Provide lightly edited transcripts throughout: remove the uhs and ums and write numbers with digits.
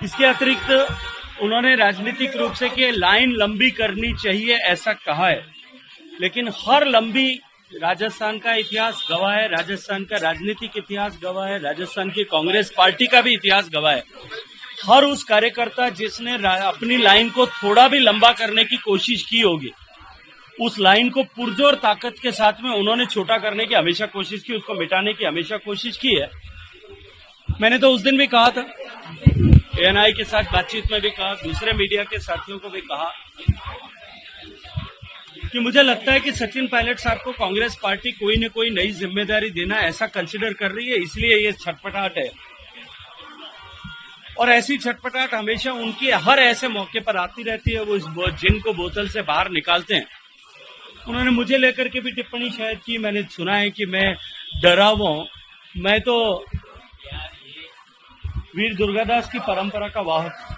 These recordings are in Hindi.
इसके अतिरिक्त उन्होंने राजनीतिक रूप से कि लाइन लंबी करनी चाहिए ऐसा कहा है, लेकिन हर लंबी राजस्थान का इतिहास गवाह है, राजस्थान का राजनीतिक इतिहास गवाह है, राजस्थान की कांग्रेस पार्टी का भी इतिहास गवाह है। हर उस कार्यकर्ता जिसने अपनी लाइन को थोड़ा भी लंबा करने की कोशिश की होगी, उस लाइन को पुरजोर ताकत के साथ में उन्होंने छोटा करने की हमेशा कोशिश की, उसको मिटाने की हमेशा कोशिश की है। मैंने तो उस दिन भी कहा था, एएनआई के साथ बातचीत में भी कहा, दूसरे मीडिया के साथियों को भी कहा कि मुझे लगता है कि सचिन पायलट साहब को कांग्रेस पार्टी कोई न कोई नई जिम्मेदारी देना ऐसा कंसिडर कर रही है, इसलिए ये छटपटाहट है। और ऐसी छटपटाहट हमेशा उनकी हर ऐसे मौके पर आती रहती है। वो जिन को बोतल से बाहर निकालते हैं, उन्होंने मुझे लेकर के भी टिप्पणी शायद की। मैंने सुना है कि मैं डरा हुआ हूं। मैं तो वीर दुर्गादास की परंपरा का वाहक,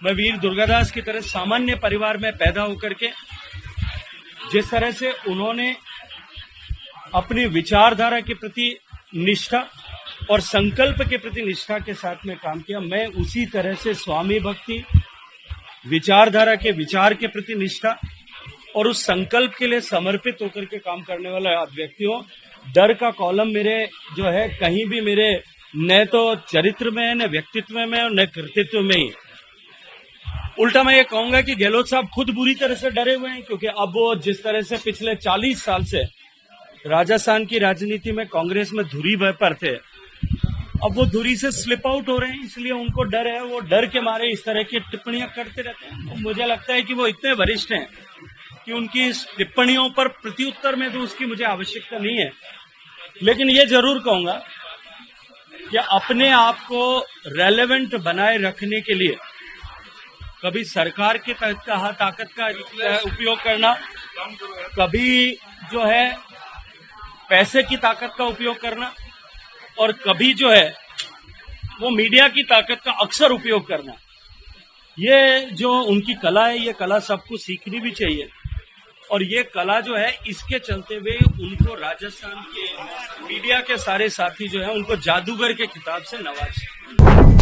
मैं वीर दुर्गादास की तरह सामान्य परिवार में पैदा होकर के जिस तरह से उन्होंने अपनी विचारधारा के प्रति निष्ठा और संकल्प के प्रति निष्ठा के साथ में काम किया, मैं उसी तरह से स्वामी भक्ति, विचारधारा के विचार के प्रति निष्ठा और उस संकल्प के लिए समर्पित होकर के काम करने वाला व्यक्ति हूं। डर का कॉलम मेरे जो है कहीं भी मेरे न तो चरित्र में है, न व्यक्तित्व में और न कृतित्व में ही। उल्टा मैं ये कहूंगा कि गहलोत साहब खुद बुरी तरह से डरे हुए हैं, क्योंकि अब वो जिस तरह से पिछले 40 साल से राजस्थान की राजनीति में कांग्रेस में धुरी पर थे, अब वो धुरी से स्लिप आउट हो रहे हैं, इसलिए उनको डर है। वो डर के मारे इस तरह की टिप्पणियां करते रहते हैं। तो मुझे लगता है कि वो इतने वरिष्ठ हैं कि उनकी इस टिप्पणियों पर प्रत्युत्तर में तो उसकी मुझे आवश्यकता नहीं है। लेकिन ये जरूर कहूंगा कि अपने आप को रेलेवेंट बनाए रखने के लिए कभी सरकार के ताकत का उपयोग करना, कभी जो है पैसे की ताकत का उपयोग करना, और कभी जो है वो मीडिया की ताकत का अक्सर उपयोग करना, ये जो उनकी कला है, ये कला सबको सीखनी भी चाहिए। और ये कला जो है, इसके चलते हुए उनको राजस्थान के मीडिया के सारे साथी जो है उनको जादूगर के खिताब से नवाजे।